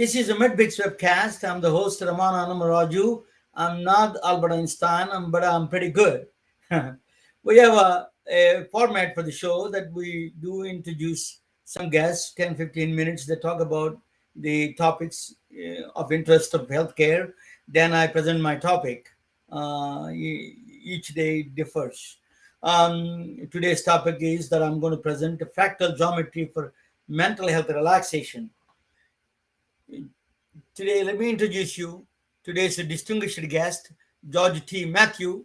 This is a Medbits webcast. I'm the host, Ramana Namaraju. I'm not Albert Einstein, but I'm pretty good. We have a format for the show that we do introduce some guests, 10, 15 minutes, that talk about the topics of interest of healthcare. Then I present my topic. Each day differs. Today's topic is that I'm going to present a fractal geometry for mental health relaxation. Today, let me introduce you. Today's a distinguished guest, George T. Matthew.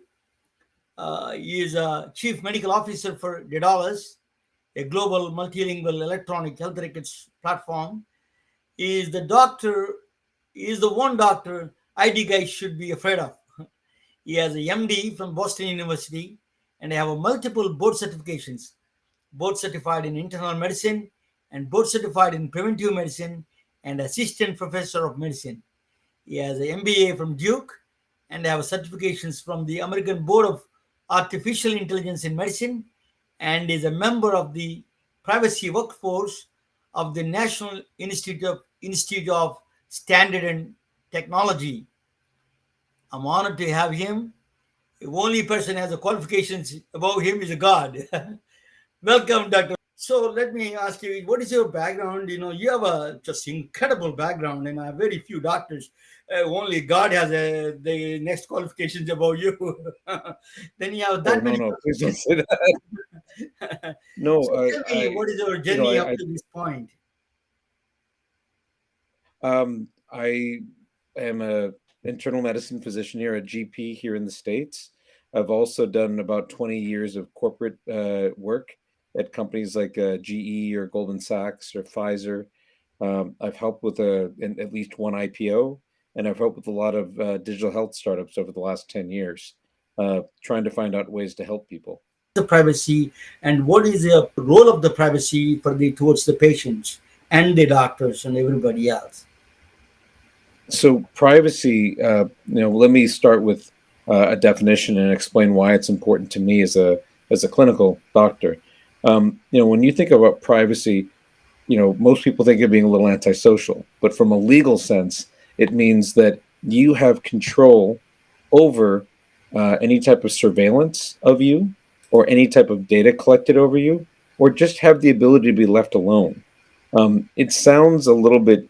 He is a Chief Medical Officer for Daedalus, a global multilingual electronic health records platform. He is the doctor, he is the one doctor ID guys should be afraid of. He has a MD from Boston University and have a multiple board certifications, board certified in internal medicine and board certified in preventive medicine and assistant professor of medicine. He has an MBA from Duke and have certifications from the American Board of Artificial Intelligence in Medicine and is a member of the privacy workforce of the National Institute of Standard and Technology. I'm honored to have him. The only person has the qualifications above him is a God. Welcome, Doctor. So let me ask you, what is your background? You have a just incredible background, and very few doctors. Only God has the next qualifications about you. Then you have Oh, that no, many no, please don't qualifications. say that. No, So tell me, what is your journey up I, to this point? I am a internal medicine physician here, a GP here in the States. I've also done about 20 years of corporate work at companies like GE or Goldman Sachs or Pfizer. I've helped with at least one IPO, and I've helped with a lot of digital health startups over the last 10 years, trying to find out ways to help people. The privacy and what is the role of the privacy for the towards the patients and the doctors and everybody else? So privacy, let me start with a definition and explain why it's important to me as a clinical doctor. When you think about privacy, most people think of being a little antisocial, but from a legal sense, it means that you have control over any type of surveillance of you or any type of data collected over you, or just have the ability to be left alone. It sounds a little bit,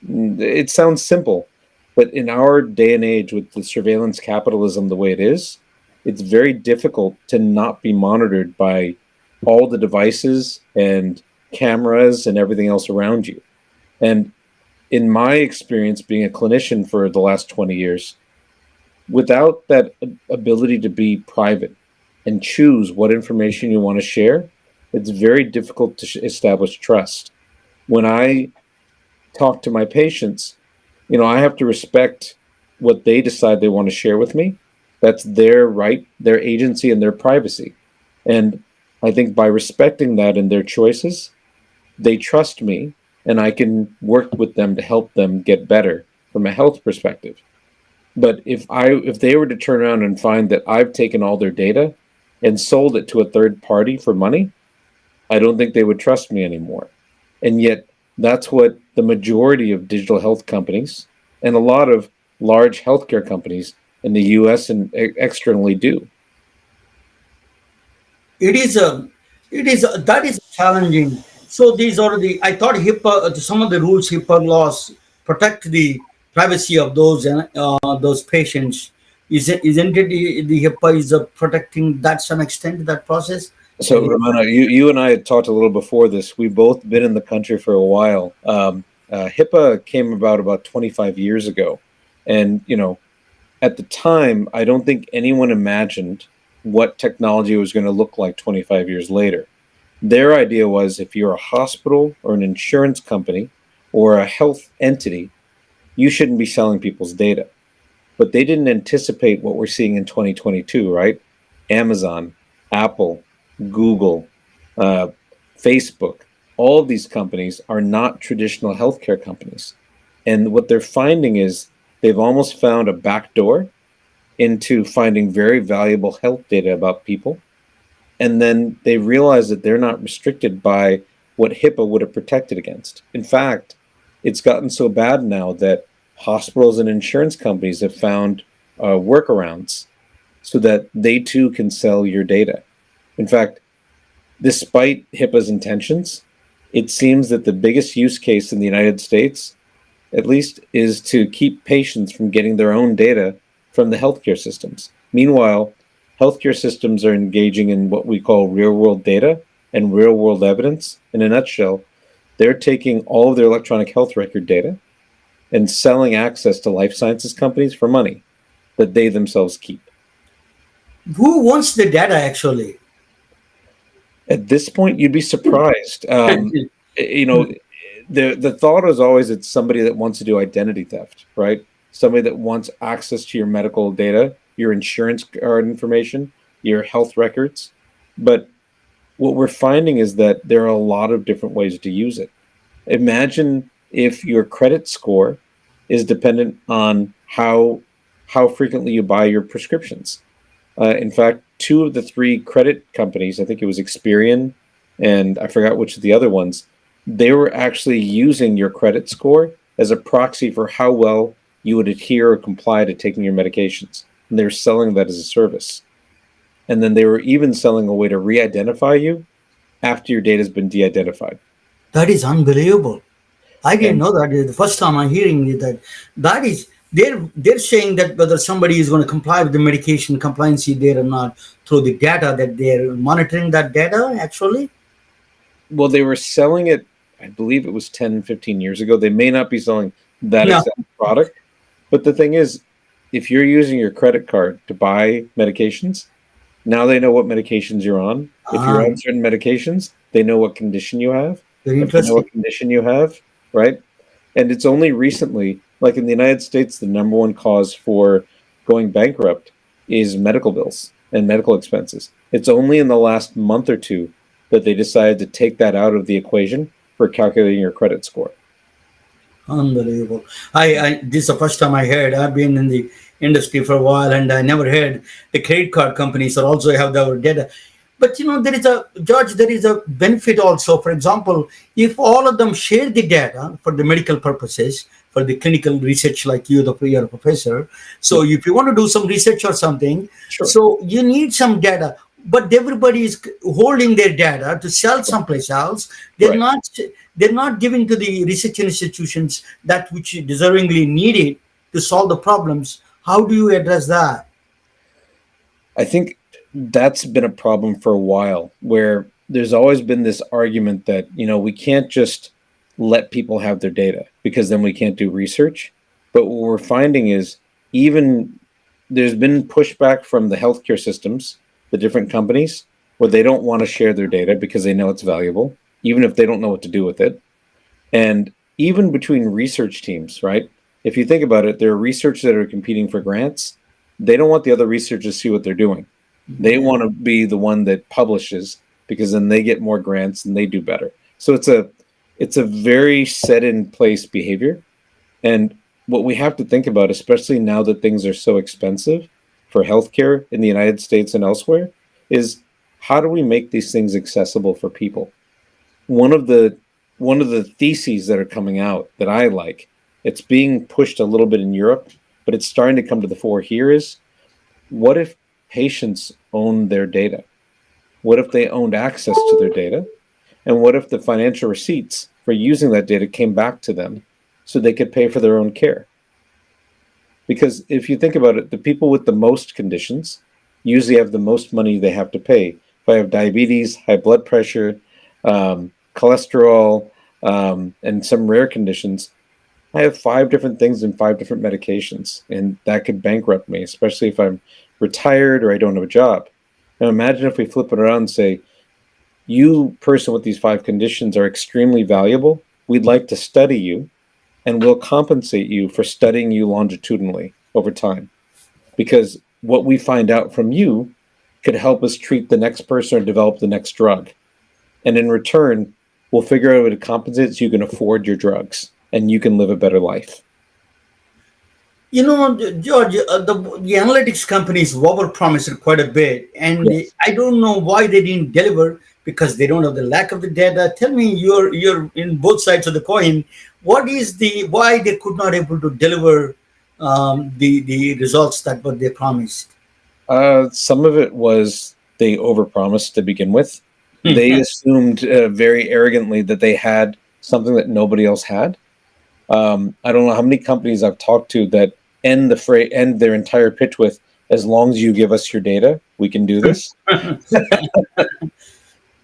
it sounds simple, but in our day and age with the surveillance capitalism the way it is, it's very difficult to not be monitored by all the devices and cameras and everything else around you. And in my experience being a clinician for the last 20 years, without that ability to be private and choose what information you want to share, it's very difficult to establish trust. When I talk to my patients, I have to respect what they decide they want to share with me. That's their right, their agency, and their privacy. And I think by respecting that and their choices, they trust me, and I can work with them to help them get better from a health perspective. But if they were to turn around and find that I've taken all their data and sold it to a third party for money, I don't think they would trust me anymore. And yet that's what the majority of digital health companies and a lot of large healthcare companies in the US and externally do. It is a, it is that is challenging. So these are the I thought HIPAA, some of the rules HIPAA laws protect the privacy of those patients. Isn't it the HIPAA is protecting that some extent that process? So, Ramona, you and I had talked a little before this. We've both been in the country for a while. HIPAA came about 25 years ago. And, at the time, I don't think anyone imagined what technology was going to look like 25 years later. Their idea was if you're a hospital or an insurance company or a health entity, you shouldn't be selling people's data. But they didn't anticipate what we're seeing in 2022, right? Amazon, Apple, Google, uh, Facebook, all of these companies are not traditional healthcare companies. And what they're finding is they've almost found a back door into finding very valuable health data about people. And then they realize that they're not restricted by what HIPAA would have protected against. In fact, it's gotten so bad now that hospitals and insurance companies have found workarounds so that they too can sell your data. In fact, despite HIPAA's intentions, it seems that the biggest use case in the United States, at least, is to keep patients from getting their own data from the healthcare systems. Meanwhile, healthcare systems are engaging in what we call real world data and real world evidence. In a nutshell, they're taking all of their electronic health record data and selling access to life sciences companies for money that they themselves keep. Who wants the data actually? At this point, you'd be surprised. You know, the thought is always it's somebody that wants to do identity theft, right? Somebody that wants access to your medical data, your insurance card information, your health records. But what we're finding is that there are a lot of different ways to use it. Imagine if your credit score is dependent on how frequently you buy your prescriptions. In fact, two of the three credit companies, I think it was Experian and I forgot which of the other ones, they were actually using your credit score as a proxy for how well you would adhere or comply to taking your medications. And they're selling that as a service. And then they were even selling a way to re-identify you after your data has been de-identified. That is unbelievable. I didn't And know that. The first time I'm hearing it, that is they're saying that whether somebody is going to comply with the medication compliance there or not through the data that they're monitoring that data actually. well, they were selling it, I believe it was 10, 15 years ago. They may not be selling that No. exact product. But the thing is, if you're using your credit card to buy medications, now they know what medications you're on. If you're Ah, on certain medications, they know what condition you have. very If they know interesting. what condition you have, right? And it's only recently, like in the United States, the number one cause for going bankrupt is medical bills and medical expenses. It's only in the last month or two that they decided to take that out of the equation for calculating your credit score. Unbelievable. I this is the first time I heard. I've been in the industry for a while, and I never heard the credit card companies are also have their data. But there is a George. There is a benefit also. For example, if all of them share the data for the medical purposes, for the clinical research, like you're a professor. So Yep, if you want to do some research or something, sure. so you need some data. But everybody is holding their data to sell someplace else. They're Right. not they're not giving to the research institutions that which deservingly need it to solve the problems. How do you address that? I think that's been a problem for a while where there's always been this argument that, we can't just let people have their data because then we can't do research. But what we're finding is even there's been pushback from the healthcare systems, the different companies, where they don't want to share their data because they know it's valuable, even if they don't know what to do with it. And even between research teams, right? If you think about it, there are researchers that are competing for grants. They don't want the other researchers to see what they're doing. They Yeah. want to be the one that publishes because then they get more grants and they do better. So it's a very set in place behavior. And what we have to think about, especially now that things are so expensive for healthcare in the United States and elsewhere, is how do we make these things accessible for people? one of the one of the theses that are coming out that I like, it's being pushed a little bit in Europe, but it's starting to come to the fore here is what if patients own their data? What if they owned access to their data? And what if the financial receipts for using that data came back to them so they could pay for their own care? Because if you think about it, the people with the most conditions usually have the most money they have to pay. If I have diabetes, high blood pressure, cholesterol, and some rare conditions, I have five different things and five different medications, and that could bankrupt me, especially if I'm retired or I don't have a job. Now, imagine if we flip it around and say, you, person with these five conditions, are extremely valuable. We'd like to study you, and we'll compensate you for studying you longitudinally over time. Because what we find out from you could help us treat the next person or develop the next drug. And in return, we'll figure out a way to compensate so you can afford your drugs and you can live a better life. George, the analytics companies overpromised quite a bit, and Yes. I don't know why they didn't deliver because they don't have the lack of the data. Tell me, you're in both sides of the coin. What is the why they could not able to deliver the results that what they promised? Some of it was they overpromised to begin with. They assumed very arrogantly that they had something that nobody else had. I don't know how many companies I've talked to that end their entire pitch with, "As long as you give us your data, we can do this."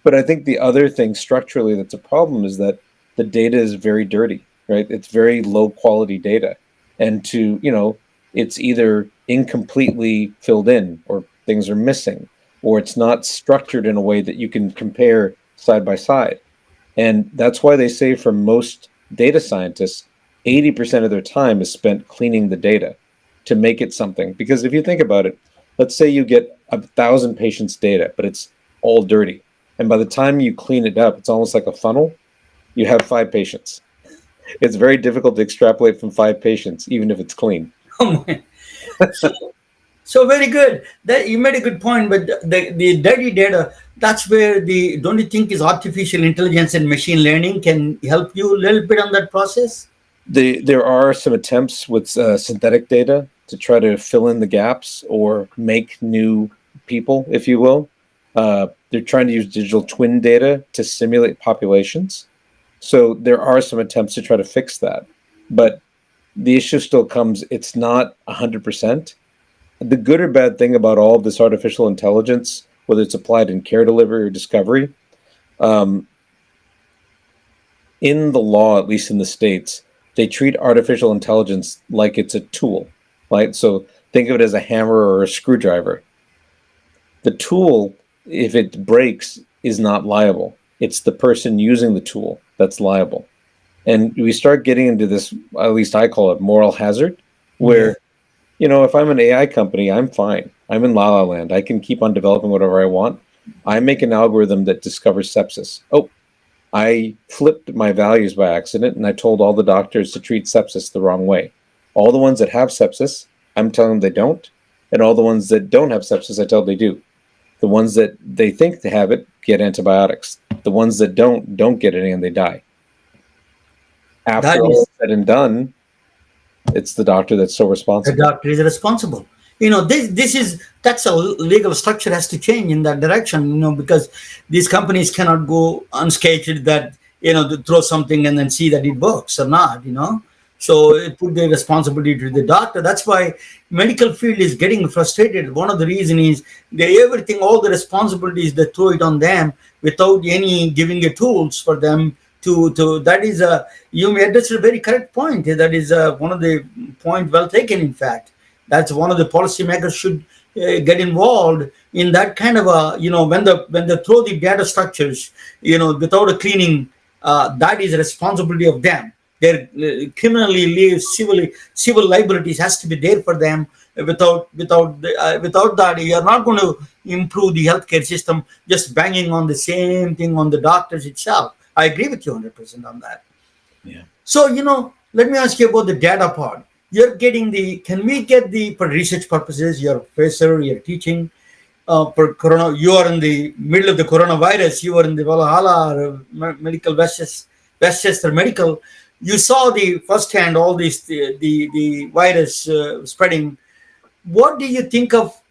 But I think the other thing structurally that's a problem is that the data is very dirty, right? It's very low quality data. And it's either incompletely filled in or things are missing, or it's not structured in a way that you can compare side by side. And that's why they say for most data scientists, 80% of their time is spent cleaning the data to make it something. Because if you think about it, let's say you get 1,000 patients' data, but it's all dirty. And by the time you clean it up, it's almost like a funnel. You have 5 patients. It's very difficult to extrapolate from 5 patients, even if it's clean. Oh my. So, so very good. That you made a good point, but the dirty data, that's where the don't you think is artificial intelligence and machine learning can help you a little bit on that process? There are some attempts with synthetic data to try to fill in the gaps or make new people, if you will. They're trying to use digital twin data to simulate populations. So there are some attempts to try to fix that. But the issue still comes, it's not 100%. The good or bad thing about all of this artificial intelligence, whether it's applied in care delivery or discovery, um, in the law, at least in the States, they treat artificial intelligence like it's a tool, right? So think of it as a hammer or a screwdriver. The tool, if it breaks, is not liable. It's the person using the tool that's liable. And we start getting into this, at least I call it moral hazard, Yeah. where, if I'm an AI company, I'm fine. I'm in La La Land. I can keep on developing whatever I want. I make an algorithm that discovers sepsis. Oh, I flipped my values by accident and I told all the doctors to treat sepsis the wrong way. All the ones that have sepsis, I'm telling them they don't. And all the ones that don't have sepsis, I tell them they do. The ones that they think they have it get antibiotics. The ones that don't get any and they die. That After all is, is said and done, it's the doctor that's so the responsible. doctor is responsible. This is that's a legal structure has to change in that direction. Because these companies cannot go unscathed that to throw something and then see that it works or not. So it put the responsibility to the doctor. That's why medical field is getting frustrated. One of the reason is they everything, all the responsibilities they throw it on them without any giving a tools for them to that is a you made that's a very correct point. That is one of the point well taken. In fact, that's one of the policymakers should get involved in that kind of a when they throw the data structures without a cleaning. That is a responsibility of them. Their criminally live civil liabilities has to be there for them. Without that, you are not going to improve the healthcare system just banging on the same thing on the doctors itself. I agree with you 100% on that. Yeah. So, let me ask you about the data part. You're getting can we get for research purposes, you're a professor, you're teaching for Corona, you are in the middle of the coronavirus, you are in the Valhalla Medical Westchester Medical. You saw the firsthand all this, the virus spreading. What do you think of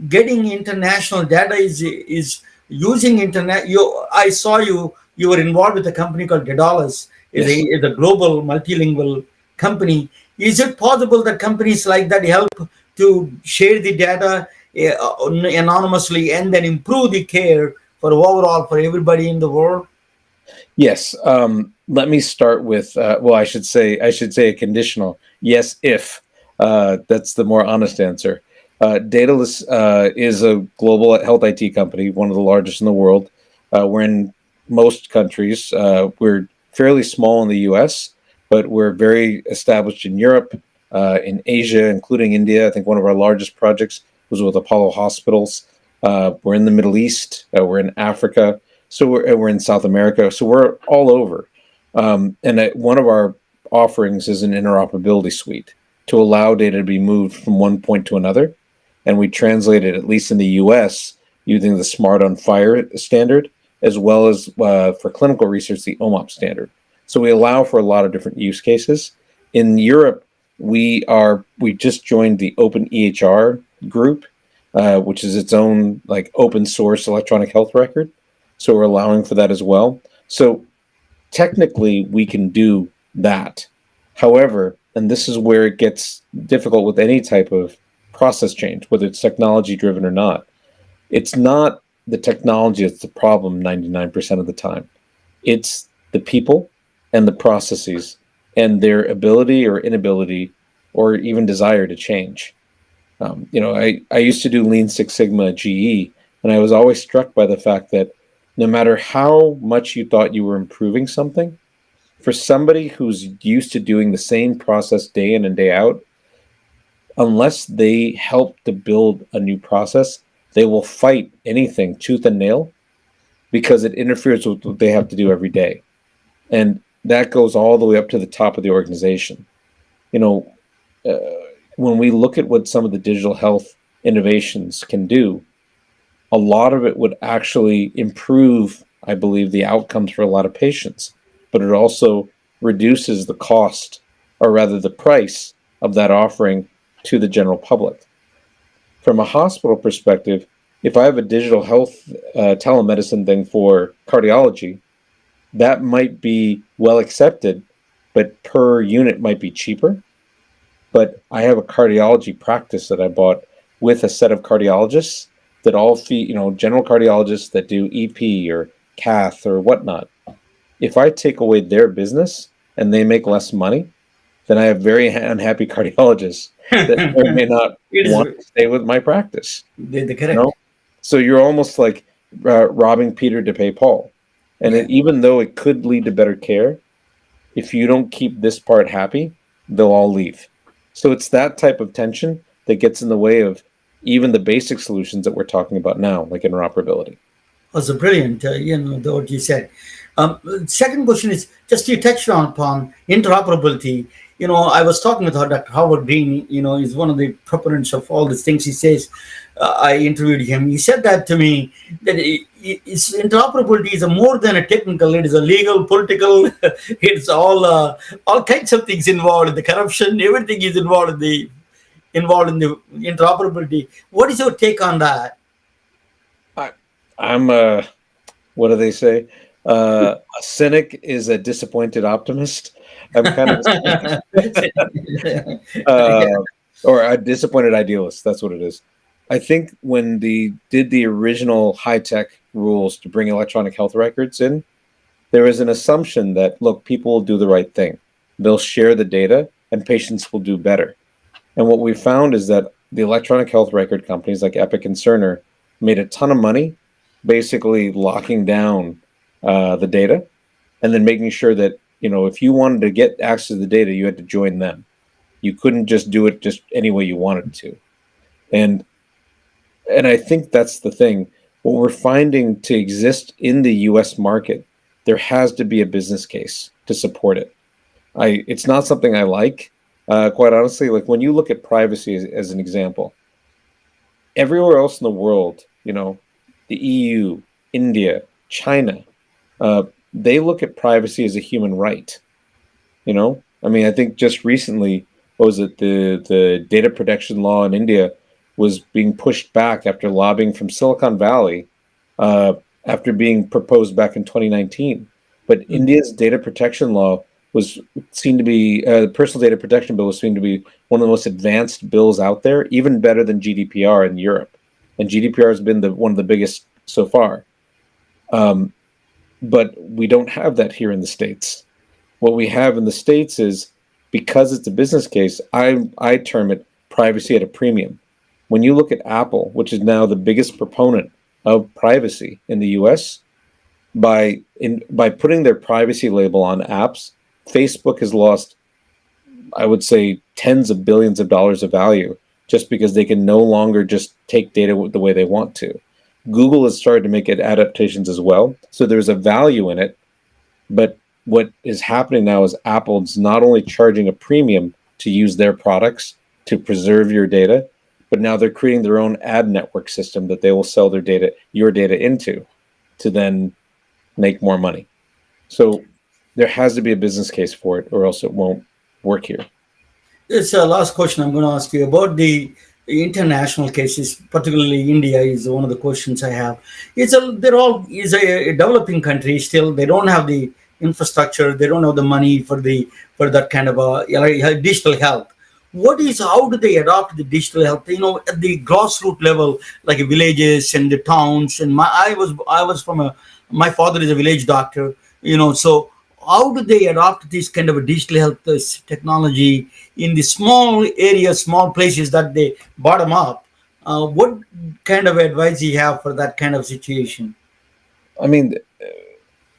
getting international data is using internet? I saw you were involved with a company called Daedalus. Yes. Is a global multilingual company. Is it possible that companies like that help to share the data anonymously and then improve the care for overall for everybody in the world? Yes. Let me start with well, I should say a conditional yes if. That's the more honest answer. Daedalus is a global health IT company, one of the largest in the world. We're in most countries. We're fairly small in the U.S., but we're very established in Europe, in Asia, including India. I think one of our largest projects was with Apollo Hospitals. We're in the Middle East. We're in Africa. So we're in South America. So we're all over. And one of our offerings is an interoperability suite to allow data to be moved from one point to another. And we translate it, at least in the US, using the Smart on Fire standard, as well as for clinical research, the OMOP standard. So we allow for a lot of different use cases. In Europe, we just joined the Open EHR group, which is its own like open source electronic health record. So we're allowing for that as well. So technically, we can do that. However, and this is where it gets difficult with any type of process change, whether it's technology driven or not. It's not the technology that's the problem 99% of the time. It's the people and the processes and their ability or inability or even desire to change. I used to do Lean Six Sigma at GE, and I was always struck by the fact that no matter how much you thought you were improving something, for somebody who's used to doing the same process day in and day out, unless they help to build a new process, they will fight anything tooth and nail because it interferes with what they have to do every day. And that goes all the way up to the top of the organization. You know, when we look at what some of the digital health innovations can do, a lot of it would actually improve, I believe, the outcomes for a lot of patients, but it also reduces the cost, or rather the price of that offering to the general public. From a hospital perspective, if I have a digital health telemedicine thing for cardiology, that might be well accepted, but per unit might be cheaper. But I have a cardiology practice that I bought with a set of cardiologists that all general cardiologists that do EP or cath or whatnot. If I take away their business and they make less money, then I have very unhappy cardiologists that may not It is want to stay with my practice. the You correct. know, so you're almost like robbing Peter to pay Paul. And Yeah. even though it could lead to better care, if you don't keep this part happy, they'll all leave. So it's that type of tension that gets in the way of even the basic solutions that we're talking about now, like interoperability. Was brilliant, what you said. Second question is just you touched on upon interoperability. I was talking with Dr. Howard Green. He's one of the proponents of all these things. He says, I interviewed him. He said that to me that interoperability is a more than a technical. It is a legal, political. It's all kinds of things involved. The corruption, everything is involved in the interoperability. What is your take on that? I, I'm what do they say? A cynic is a disappointed optimist. I'm kind of a cynic, uh, or a disappointed idealist. That's what it is. I think when they did the original high tech rules to bring electronic health records in, there was an assumption that, look, people will do the right thing. They'll share the data and patients will do better. And what we found is that the electronic health record companies like Epic and Cerner made a ton of money basically locking down the data and then making sure that, if you wanted to get access to the data, you had to join them. You couldn't just do it just any way you wanted to. And I think that's the thing. What we're finding to exist in the US market, there has to be a business case to support it. It's not something I like, quite honestly. Like when you look at privacy as an example, everywhere else in the world, the EU, India, China, they look at privacy as a human right. I think just recently, what was it, the data protection law in India was being pushed back after lobbying from Silicon Valley, after being proposed back in 2019. But India's data protection law was seen to be, the personal data protection bill was seen to be one of the most advanced bills out there, even better than GDPR in Europe. And GDPR has been one of the biggest so far. But we don't have that here in the States. What we have in the States is, because it's a business case, I term it privacy at a premium. When you look at Apple, which is now the biggest proponent of privacy in the US, by putting their privacy label on apps, Facebook has lost, I would say, tens of billions of dollars of value just because they can no longer just take data the way they want to. Google has started to make it adaptations as well. So there's a value in it. But what is happening now is Apple's not only charging a premium to use their products to preserve your data, but now they're creating their own ad network system that they will sell their data, your data into, to then make more money. So there has to be a business case for it, or else it won't work here. This last question I'm going to ask you about the international cases, particularly India, is one of the questions I have. They're all is a developing country still. They don't have the infrastructure. They don't have the money for that kind of digital health. What is how do they adopt the digital health? At the grassroots level, like villages and the towns. And I was from a my father is a village doctor. So how do they adopt this kind of a digital health technology in the small areas, small places that they bottom up? What kind of advice you have for that kind of situation? I mean,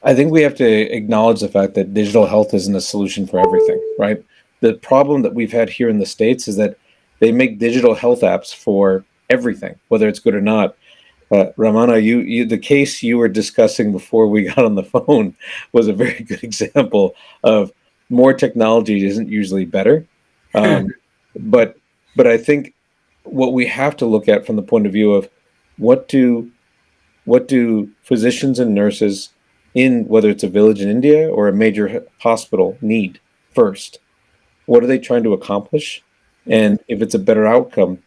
I think we have to acknowledge the fact that digital health isn't a solution for everything, right? The problem that we've had here in the States is that they make digital health apps for everything, whether it's good or not. Ramana, the case you were discussing before we got on the phone was a very good example of more technology isn't usually better. Um, but I think what we have to look at from the point of view of what do physicians and nurses in whether it's a village in India or a major hospital need first? What are they trying to accomplish? And if it's a better outcome,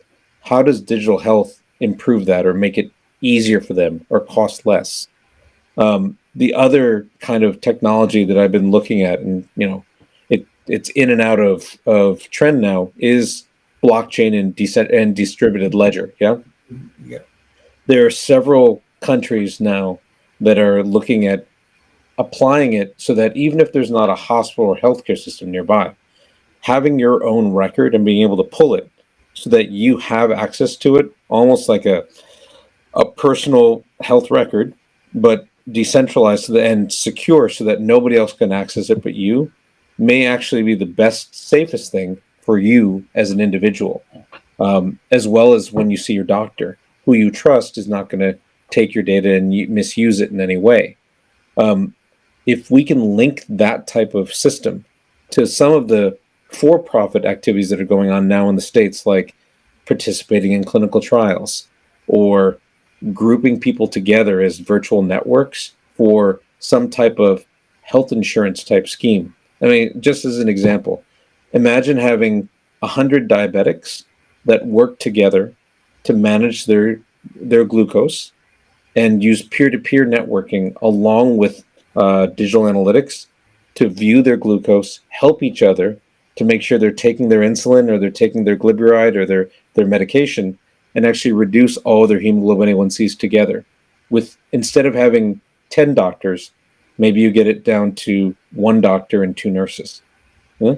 how does digital health improve that or make it easier for them or cost less? The other kind of technology that I've been looking at, and it's in and out of trend now, is blockchain and distributed ledger. Yeah, Yeah. there are several countries now that are looking at applying it so that even if there's not a hospital or healthcare system nearby, having your own record and being able to pull it so that you have access to it, almost like a personal health record, but decentralized and secure so that nobody else can access it but you, may actually be the best, safest thing for you as an individual, as well as when you see your doctor, who you trust is not going to take your data and misuse it in any way. If we can link that type of system to some of the for-profit activities that are going on now in the States, like participating in clinical trials or grouping people together as virtual networks for some type of health insurance type scheme. I mean, just as an example, imagine having 100 diabetics that work together to manage their glucose and use peer-to-peer networking along with digital analytics to view their glucose, help each other to make sure they're taking their insulin or they're taking their glyburide or their medication, and actually reduce all their hemoglobin A1Cs together. With instead of having 10 doctors, maybe you get it down to one doctor and two nurses. Yeah?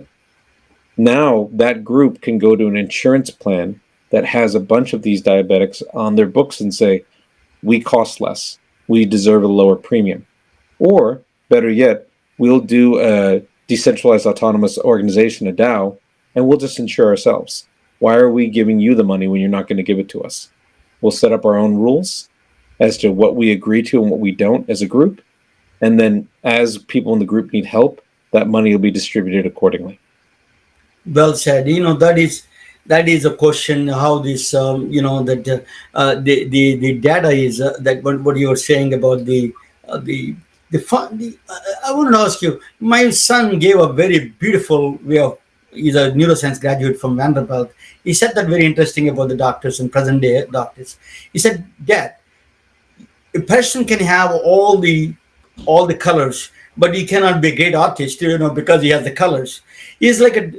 Now that group can go to an insurance plan that has a bunch of these diabetics on their books and say, we cost less, we deserve a lower premium. Or better yet, we'll do a decentralized autonomous organization, a DAO, and we'll just insure ourselves. Why are we giving you the money when you're not going to give it to us? We'll set up our own rules as to what we agree to and what we don't as a group. And then as people in the group need help, that money will be distributed accordingly. Well said. That is a question. How this that the data is that what you were saying about the fun. I want to ask you. My son gave a very beautiful way of. He's a neuroscience graduate from Vanderbilt. He said that very interesting about the doctors and present day doctors. He said, "Dad, a person can have all the colors, but he cannot be a great artist, because he has the colors. He's like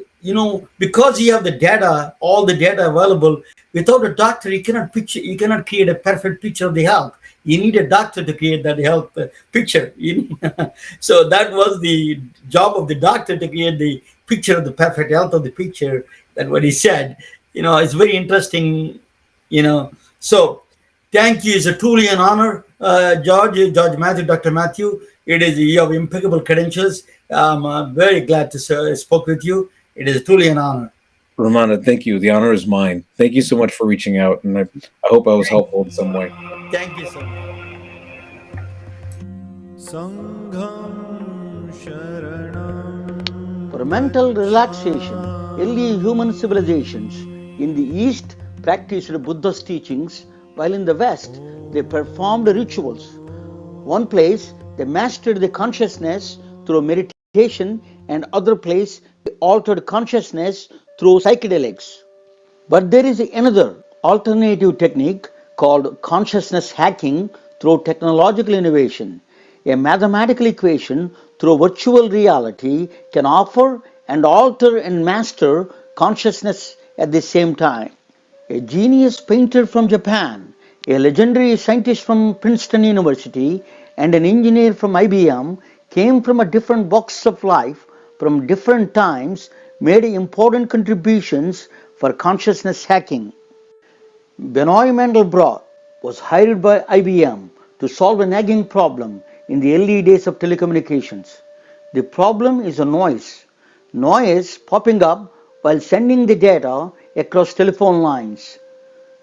because you have the data, all the data available. Without a doctor, you cannot create a perfect picture of the health. You need a doctor to create that health picture. So that was the job of the doctor to create the picture of the perfect health of the picture. That's what he said. It's very interesting. So thank you. It's a truly an honor, George Matthew, Dr. Matthew. It is you have impeccable credentials. I'm very glad to spoke with you. It is truly an honor. Ramana, thank you. The honor is mine. Thank you so much for reaching out, and I hope I was helpful in some way. Thank you so much. For mental relaxation, Early human civilizations in the East practiced Buddha's teachings, while in the West they performed rituals. One place they mastered the consciousness through meditation, and other place they altered consciousness through psychedelics. But there is another alternative technique called consciousness hacking through technological innovation. A mathematical equation through virtual reality can offer and alter and master consciousness at the same time. A genius painter from Japan, a legendary scientist from Princeton University, and an engineer from IBM came from a different walks of life, from different times, made important contributions for consciousness hacking. Benoit Mandelbrot was hired by IBM to solve a nagging problem in the early days of telecommunications. The problem is a noise popping up while sending the data across telephone lines.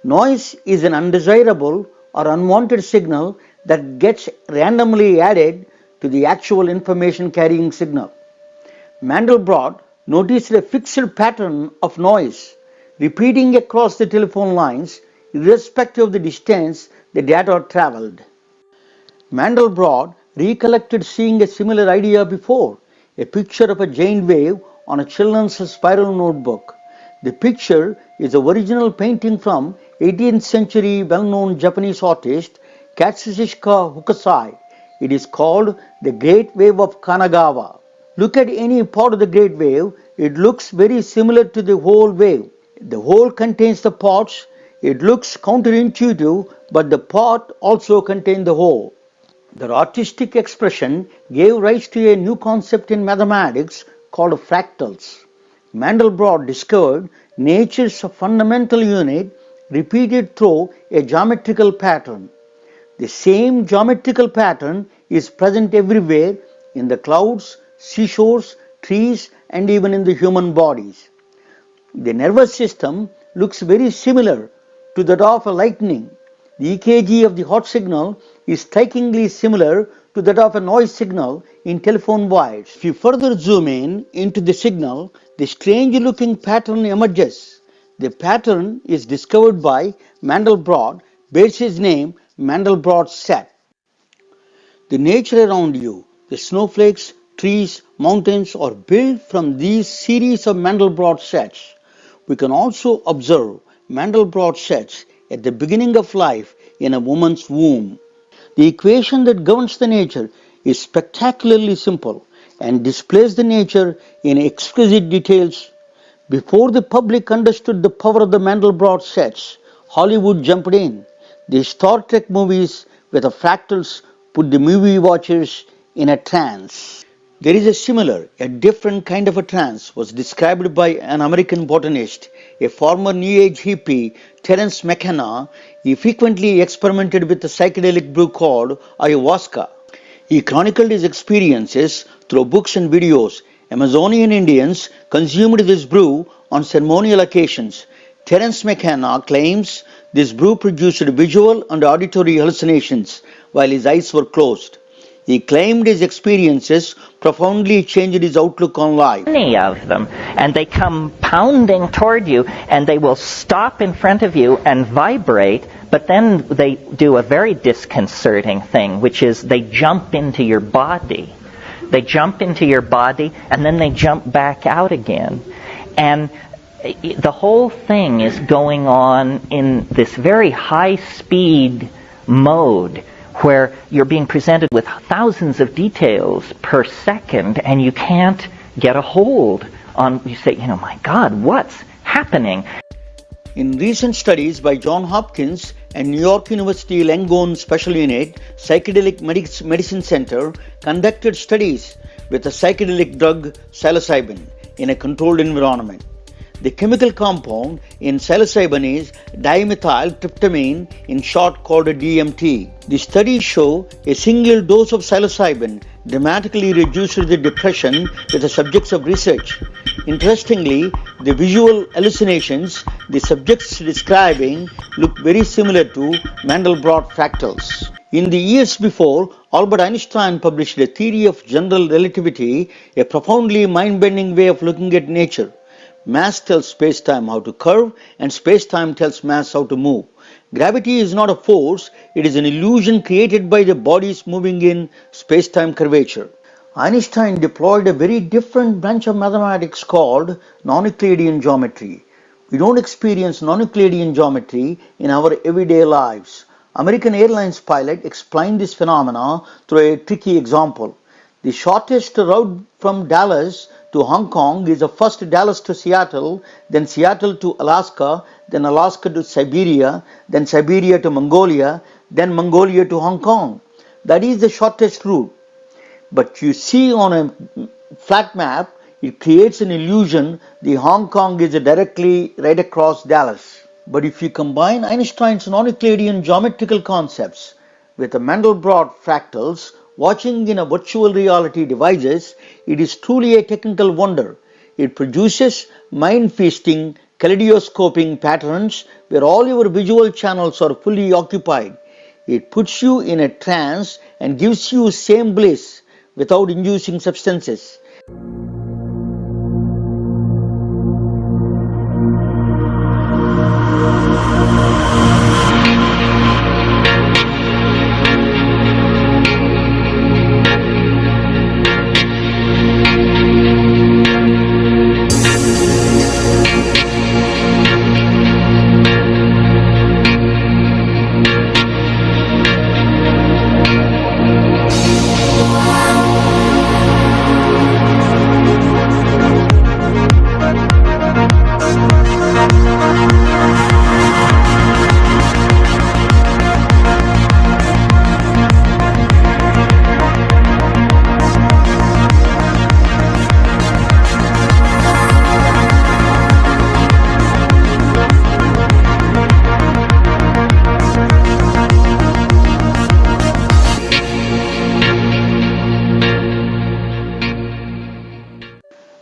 Noise is an undesirable or unwanted signal that gets randomly added to the actual information carrying signal. Mandelbrot noticed a fixed pattern of noise repeating across the telephone lines irrespective of the distance the data traveled. Mandelbrot recollected seeing a similar idea before, a picture of a giant wave on a children's spiral notebook. The picture is the original painting from 18th century well-known Japanese artist Katsushika Hokusai. It is called the Great Wave of Kanagawa. Look at any part of the great wave, it looks very similar to the whole wave. The whole contains the parts. It looks counterintuitive, but the part also contains the whole. The artistic expression gave rise to a new concept in mathematics called fractals. Mandelbrot discovered nature's fundamental unit repeated through a geometrical pattern. The same geometrical pattern is present everywhere in the clouds, seashores, trees, and even in the human bodies. The nervous system looks very similar to that of a lightning. The EKG of the heart signal is strikingly similar to that of a noise signal in telephone wires. If you further zoom in into the signal, the strange looking pattern emerges. The pattern is discovered by Mandelbrot, bears his name Mandelbrot set. The nature around you, the snowflakes, trees, mountains are built from these series of Mandelbrot sets. We can also observe Mandelbrot sets at the beginning of life in a woman's womb. The equation that governs the nature is spectacularly simple and displays the nature in exquisite details. Before the public understood the power of the Mandelbrot sets, Hollywood jumped in. The Star Trek movies with the fractals put the movie watchers in a trance. There is a different kind of a trance was described by an American botanist, a former New Age hippie, Terence McKenna. He frequently experimented with a psychedelic brew called ayahuasca. He chronicled his experiences through books and videos. Amazonian Indians consumed this brew on ceremonial occasions. Terence McKenna claims this brew produced visual and auditory hallucinations while his eyes were closed. He claimed his experiences profoundly changed his outlook on life. Many of them, and they come pounding toward you, and they will stop in front of you and vibrate, but then they do a very disconcerting thing, which is they jump into your body. They jump into your body, and then they jump back out again. And the whole thing is going on in this very high-speed mode, where you're being presented with thousands of details per second, and you can't get a hold on, you say, my God, what's happening? In recent studies by Johns Hopkins and New York University Langone Special Unit Psychedelic Medicine Center conducted studies with the psychedelic drug psilocybin in a controlled environment. The chemical compound in psilocybin is dimethyltryptamine, in short called DMT. The studies show a single dose of psilocybin dramatically reduced the depression with the subjects of research. Interestingly, the visual hallucinations the subjects describing look very similar to Mandelbrot fractals. In the years before, Albert Einstein published a theory of general relativity, a profoundly mind-bending way of looking at nature. Mass tells space-time how to curve, and space-time tells mass how to move. Gravity is not a force, it is an illusion created by the bodies moving in space-time curvature. Einstein deployed a very different branch of mathematics called non-Euclidean geometry. We don't experience non-Euclidean geometry in our everyday lives. American Airlines pilot explained this phenomena through a tricky example. The shortest route from Dallas to Hong Kong is first Dallas to Seattle, then Seattle to Alaska, then Alaska to Siberia, then Siberia to Mongolia, then Mongolia to Hong Kong. That is the shortest route. But you see on a flat map, it creates an illusion the Hong Kong is directly right across Dallas. But if you combine Einstein's non-Euclidean geometrical concepts with the Mandelbrot fractals, watching in a virtual reality devices, it is truly a technical wonder. It produces mind-feasting, kaleidoscoping patterns where all your visual channels are fully occupied. It puts you in a trance and gives you same bliss without inducing substances.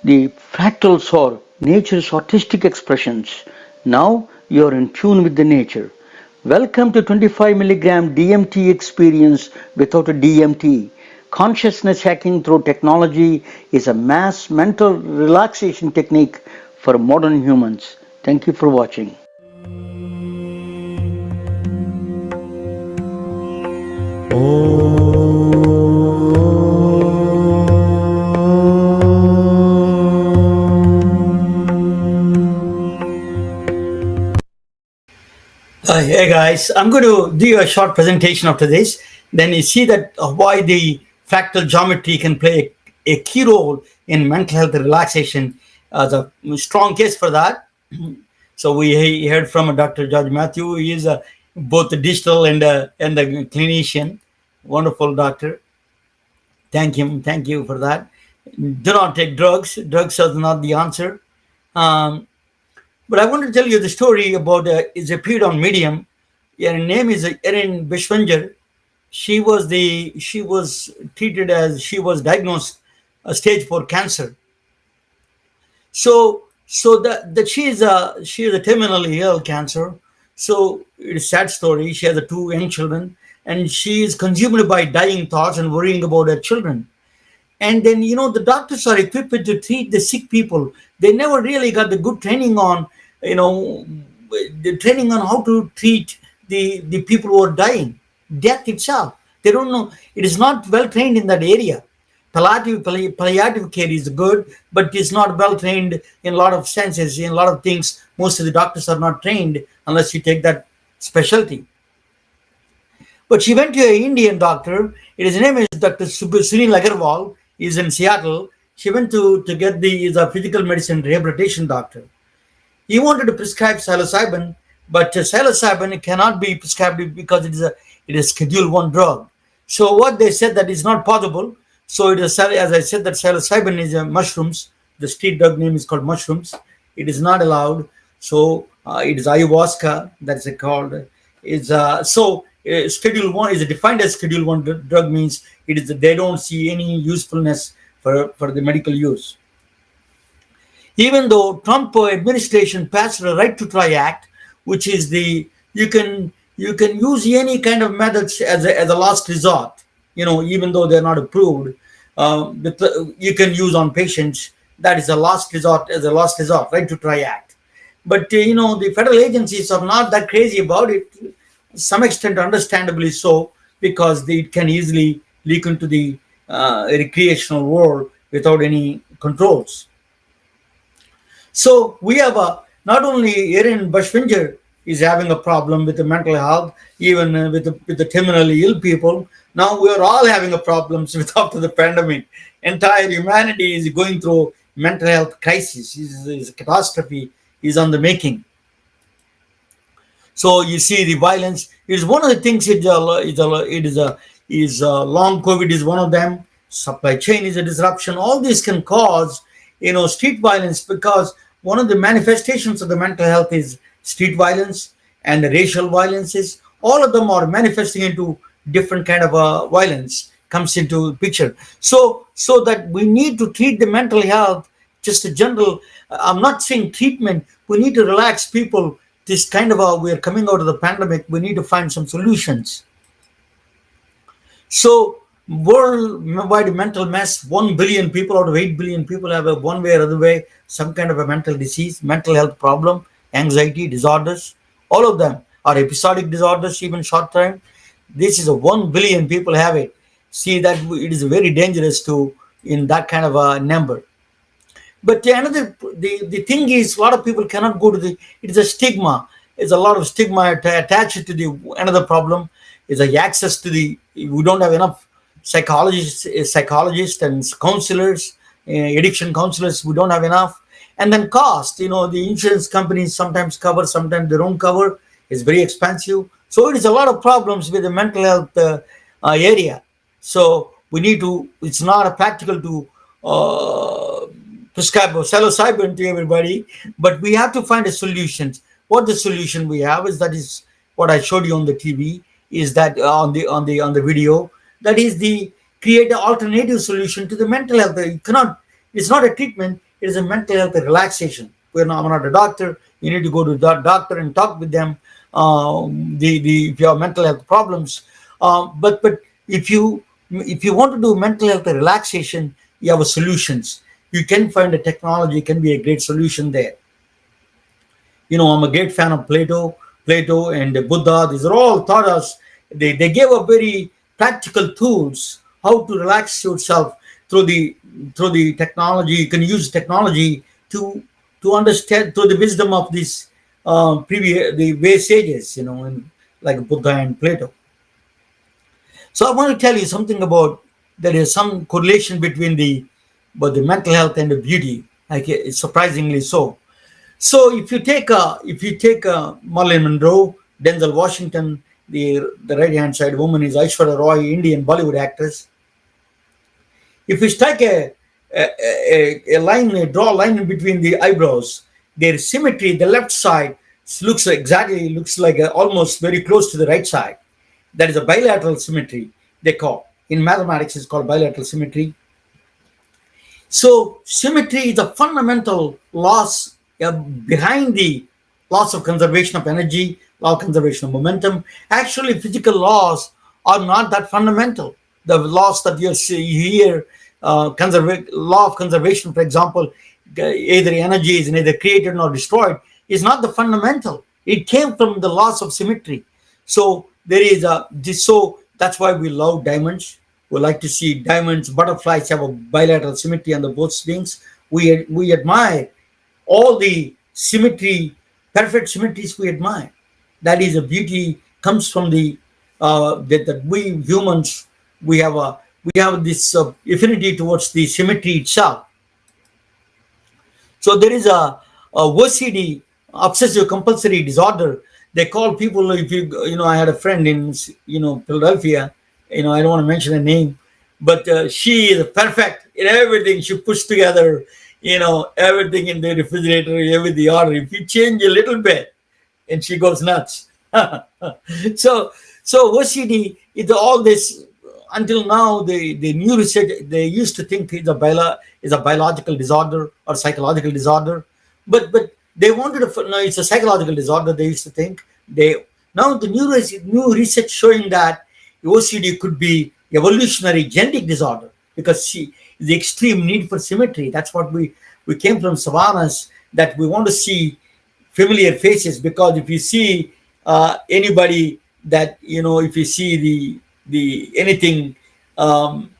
The fractals are nature's artistic expressions. Now you are in tune with the nature. Welcome to 25 milligram DMT experience without a DMT. Consciousness hacking through technology is a mass mental relaxation technique for modern humans. Thank you for watching. Hey guys, I'm going to do a short presentation after this. Then you see that why the fractal geometry can play a key role in mental health and relaxation. The strong case for that. So we heard from Dr. George Matthew. He is both the digital and the clinician. Wonderful doctor. Thank him. Thank you for that. Do not take drugs. Drugs are not the answer. Um, But I want to tell you the story about is appeared on Medium. Her name is Erin Bishwanger. She was treated as she was diagnosed a stage 4 cancer. So that she is a terminally ill cancer. So it's a sad story. She has two young children, and she is consumed by dying thoughts and worrying about her children. And then the doctors are equipped to treat the sick people. They never really got the good training on the training on how to treat the people who are dying, death itself. They don't know. It is not well trained in that area. Palliative care is good, but it's not well trained in a lot of senses. In a lot of things, most of the doctors are not trained unless you take that specialty. But she went to an Indian doctor. His name is Dr. Sunil Agarwal. He's in Seattle. She went to get the physical medicine rehabilitation doctor. He wanted to prescribe psilocybin, but psilocybin cannot be prescribed because it is Schedule 1 drug. So what they said that is not possible. So it is, as I said, that psilocybin is mushrooms. The street drug name is called mushrooms. It is not allowed. So it is ayahuasca. That's it called. Schedule 1 is defined as Schedule 1 drug, means it is they don't see any usefulness for the medical use. Even though Trump administration passed the Right to Try Act, which is you can use any kind of methods as a last resort, even though they're not approved, you can use on patients that is a last resort, as a last resort, right, to try act. But the federal agencies are not that crazy about it, to some extent, understandably so, because it can easily leak into the recreational world without any controls. So we have not only Erin Bushwinger is having a problem with the mental health, even with the terminally ill people. Now we are all having a problems with after the pandemic. Entire humanity is going through mental health crisis. Is a catastrophe is on the making. So you see the violence. It is one of the things. It is a long COVID is one of them. Supply chain is a disruption. All this can cause street violence, because one of the manifestations of the mental health is street violence and the racial violences. All of them are manifesting into different kind of violence comes into picture. So that we need to treat the mental health, just a general. I'm not saying treatment. We need to relax people. This kind of we are coming out of the pandemic. We need to find some solutions. So worldwide mental mess. 1 billion people out of 8 billion people have a one way or other way some kind of a mental disease, mental health problem, anxiety disorders. All of them are episodic disorders, even short term. This is a 1 billion people have it. See that it is very dangerous to in that kind of a number. But the thing is, a lot of people cannot go to the. It's a stigma. It's a lot of stigma attached to the another problem is like access to the. We don't have enough psychologists and counselors, addiction counselors. We don't have enough, and then cost. The insurance companies sometimes cover, sometimes they don't cover. It's very expensive. So it is a lot of problems with the mental health area. So we need to. It's not a practical to. Prescribe psilocybin to everybody, but we have to find a solution. What the solution we have is that is what I showed you on the TV. Is that on the video? That is the create an alternative solution to the mental health. You cannot. It's not a treatment. It is a mental health relaxation. I'm not a doctor. You need to go to the doctor and talk with them. If you have mental health problems, but if you want to do mental health relaxation, you have a solutions. You can find a technology can be a great solution there. I'm a great fan of Plato and the Buddha. These are all taught us. They gave a very practical tools how to relax yourself through the technology. You can use technology to understand through the wisdom of these previous the way sages, like Buddha and Plato. So I want to tell you something about there is some correlation between the mental health and the beauty, like surprisingly so. So if you take Marilyn Monroe, Denzel Washington, the right hand side woman is Aishwarya Roy, Indian Bollywood actress. If we strike a line, draw a line in between the eyebrows, their symmetry, the left side looks like almost very close to the right side. That is a bilateral symmetry. They call in mathematics it's called bilateral symmetry. So symmetry is a fundamental loss behind the loss of conservation of energy, law of conservation of momentum. Actually, physical laws are not that fundamental. The laws that you hear, law of conservation, for example, either energy is neither created nor destroyed, is not the fundamental. It came from the loss of symmetry. So there is so that's why we love diamonds. We like to see diamonds, butterflies have a bilateral symmetry on the both wings. We admire all the symmetry, perfect symmetries we admire. That is a beauty comes from the that we humans we have this affinity towards the symmetry itself. So there is a OCD, obsessive compulsory disorder. They call people. If I had a friend in Philadelphia. I don't want to mention her name, but she is perfect in everything. She puts together, everything in the refrigerator, everything order. If you change a little bit, and she goes nuts. so OCD is all this. Until now, the new research they used to think is a biological disorder or psychological disorder, but they wanted to no, it's a psychological disorder. They used to think now the new research showing that OCD could be evolutionary genetic disorder because the extreme need for symmetry. That's what We came from savannas that we want to see familiar faces, because if you see anybody that, if you see the anything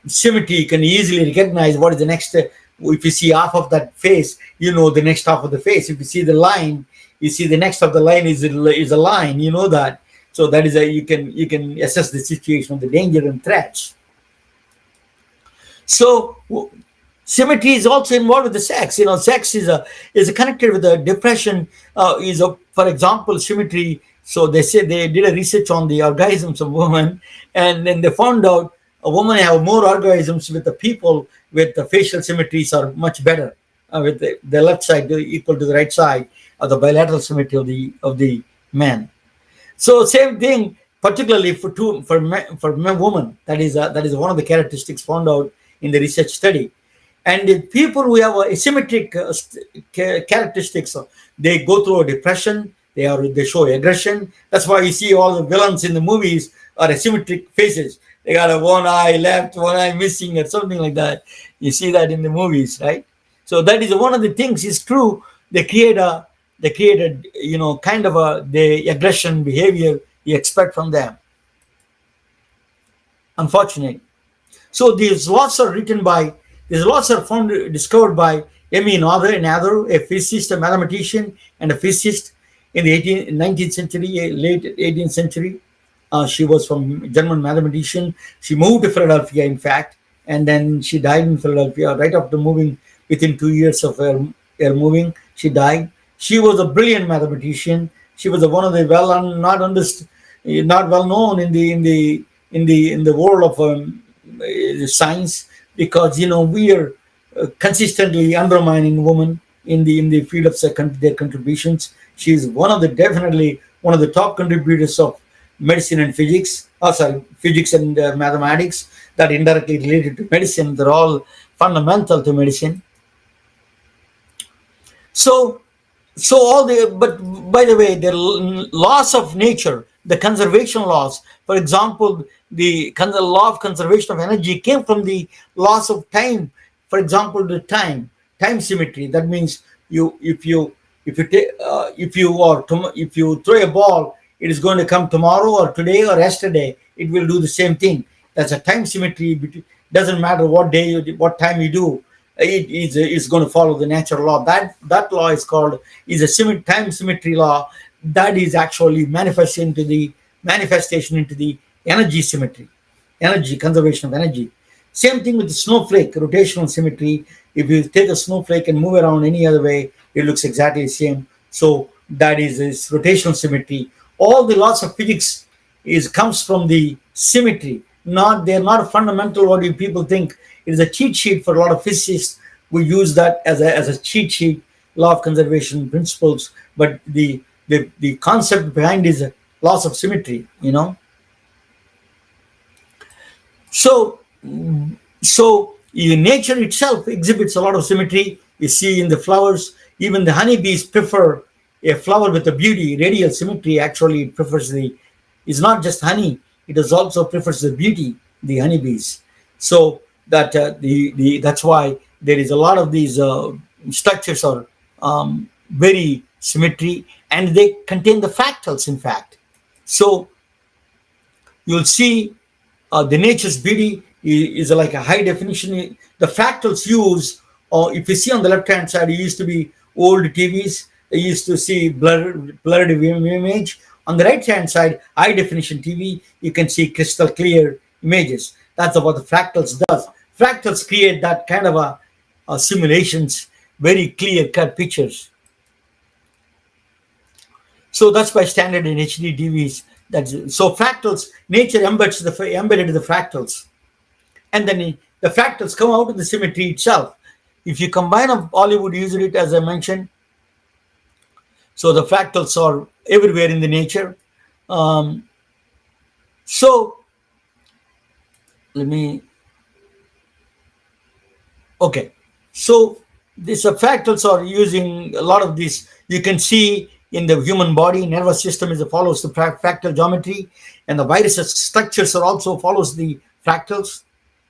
symmetry, you can easily recognize what is the next. If you see half of that face, the next half of the face. If you see the line, you see the next of the line is a line. You know that. So that is you can assess the situation of the danger and threats. So symmetry is also involved with the sex. Sex is connected with the depression. For example, symmetry. So they say they did a research on the orgasms of women, and then they found out a woman have more orgasms with the people with the facial symmetries are much better, with the left side equal to the right side of the bilateral symmetry of the man. So same thing, particularly for women. That is one of the characteristics found out in the research study. And the people who have asymmetric characteristics, they go through a depression. They show aggression. That's why you see all the villains in the movies are asymmetric faces. They got a one eye left, one eye missing, or something like that. You see that in the movies, right? So that is one of the things. Is true. They created, kind of the aggression behavior you expect from them. Unfortunate. So these laws are discovered by Emmy Noether, a physicist, a mathematician, and a physicist in the 19th century, late 18th century. She was from German mathematician. She moved to Philadelphia, in fact, and then she died in Philadelphia right after moving. Within 2 years of her moving, she died. She was a brilliant mathematician. She was one of the not well known in the world of science, because we are consistently undermining women in the field of their contributions. She is definitely one of the top contributors of medicine and physics. Physics and mathematics that indirectly related to medicine. They're all fundamental to medicine. So but by the way, the laws of nature, the conservation laws, for example, the law of conservation of energy came from the laws of time. For example, the time symmetry. That means if you throw a ball, it is going to come tomorrow or today or yesterday. It will do the same thing. That's a time symmetry. Doesn't matter what day, what time you do. It's going to follow the natural law. That law is a time symmetry law. That is actually manifestation into the energy symmetry, energy conservation of energy. Same thing with the snowflake, rotational symmetry. If you take a snowflake and move around any other way, it looks exactly the same. So that is rotational symmetry. All the laws of physics comes from the symmetry. They're not fundamental what you people think. It is a cheat sheet for a lot of physicists. We use that as a cheat sheet, law of conservation principles. But the concept behind is laws of symmetry. So nature itself exhibits a lot of symmetry. You see in the flowers, even the honeybees prefer a flower with a beauty, radial symmetry. Actually, it prefers it's not just honey, it is also prefers the beauty, the honeybees. So that that's why there is a lot of these structures are very symmetry, and they contain the fractals, in fact. So you'll see the nature's beauty is like a high definition. The fractals use, or if you see on the left hand side, it used to be old TVs. They used to see blurred image. On the right hand side, high definition TV, you can see crystal clear images. That's what the fractals does. Fractals create that kind of a simulations, very clear cut pictures. So that's by standard in HD TVs. So fractals, nature embedded the fractals, and then the fractals come out of the symmetry itself. If you combine of Hollywood used it, as I mentioned, so the fractals are everywhere in the nature. So let me. Okay, so these fractals are using a lot of these. You can see in the human body, nervous system follows the fractal geometry, and the virus structures are also follows the fractals.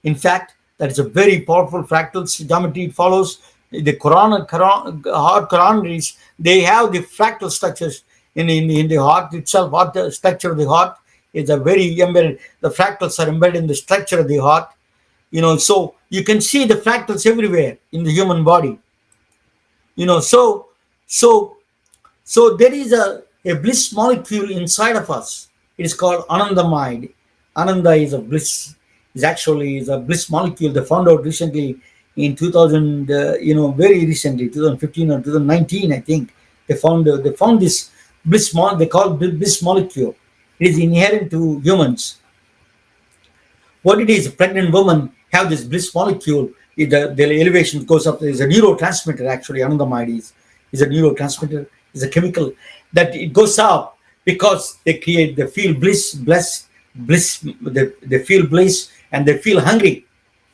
In fact, that is a very powerful fractal geometry it follows. the heart coronaries, they have the fractal structures in the heart itself. What the structure of the heart is a very embedded. The fractals are embedded in the structure of the heart. So you can see the fractals everywhere in the human body. So so so there is a bliss molecule inside of us. It is called Anandamide. Ananda is a bliss. Is a bliss molecule. They found out recently in 2000. Very recently, 2015 or 2019, I think. They found this They call it bliss molecule. It is inherent to humans. What it is, pregnant women have this bliss molecule. The elevation goes up. There's a neurotransmitter, actually. Anandamide is a neurotransmitter, is a chemical that it goes up because they feel bliss, they feel bliss, and they feel hungry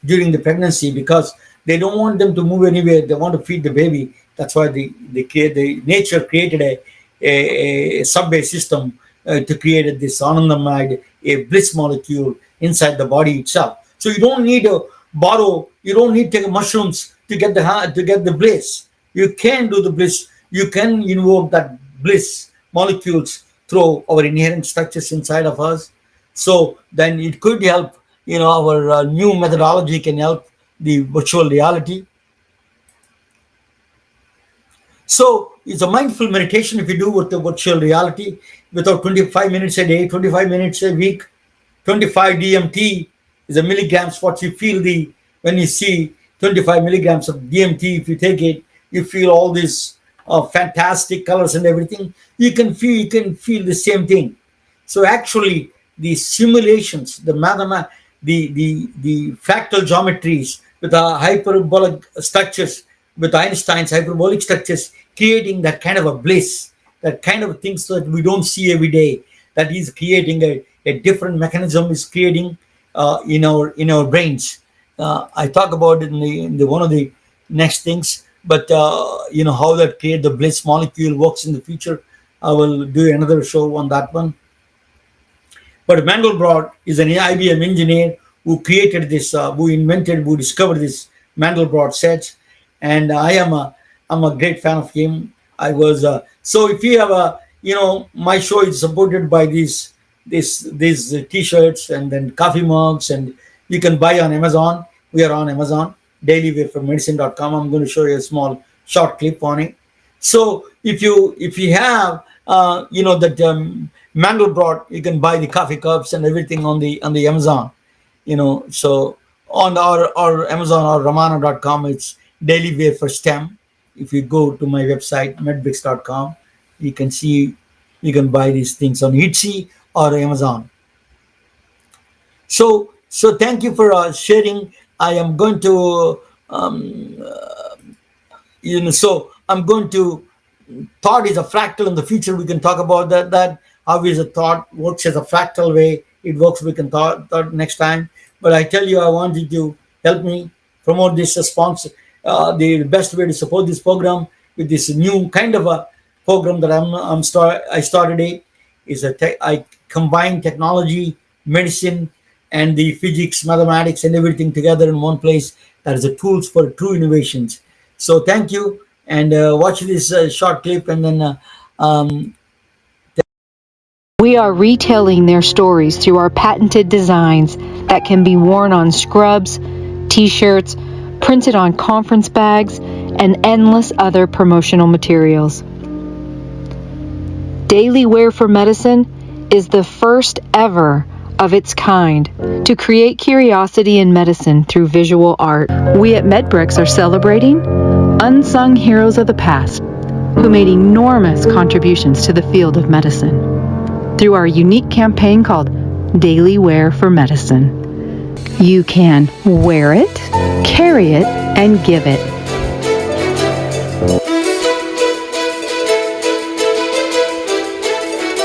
during the pregnancy because they don't want them to move anywhere. They want to feed the baby. That's why nature created a subway system to create this anandamide, a bliss molecule inside the body itself. So you don't need to you don't need to take mushrooms to get the bliss. You can do the bliss. You can invoke that bliss molecules through our inherent structures inside of us. So then it could help. Our new methodology can help the virtual reality. So it's a mindful meditation if you do with the virtual reality without 25 minutes a day, 25 minutes a week. 25 DMT is a milligrams. What you feel when you see 25 milligrams of DMT, if you take it, you feel all these fantastic colors and everything. You can feel the same thing. So actually, the simulations, the fractal geometries with hyperbolic structures, with Einstein's hyperbolic structures, creating that kind of a bliss, that kind of things that we don't see every day. That is creating a different mechanism, is creating in our brains. I talk about it in the one of the next things, but how that create the bliss molecule works in the future. I will do another show on that one. But Mandelbrot is an IBM engineer who created this, who discovered this Mandelbrot sets, and I'm a great fan of him. I was so if you have my show is supported by these T-shirts and then coffee mugs, and you can buy on Amazon. We are on Amazon, dailywareformedicine.com. I'm going to show you a small short clip on it. So if you have that Mandelbrot, you can buy the coffee cups and everything on the Amazon. So on our Amazon or Ramana.com, it's Daily Wear for STEM. If you go to my website medbricks.com, you can buy these things on Etsy or Amazon. So thank you for sharing. I am going to so I'm going to thought is a fractal. In the future we can talk about that how is a thought works as a fractal way it works. We can thought next time. But I tell you, I want you to help me promote this sponsor. The best way to support this program with this new kind of a program that I started it is I combine technology, medicine, and the physics, mathematics, and everything together in one place. That is the tools for true innovations. So thank you, and watch this short clip, and then we are retelling their stories through our patented designs that can be worn on scrubs, t-shirts, printed on conference bags, and endless other promotional materials. Daily Wear for Medicine is the first ever of its kind to create curiosity in medicine through visual art. We at MedBricks are celebrating unsung heroes of the past who made enormous contributions to the field of medicine through our unique campaign called Daily Wear for Medicine. You can wear it, carry it, and give it.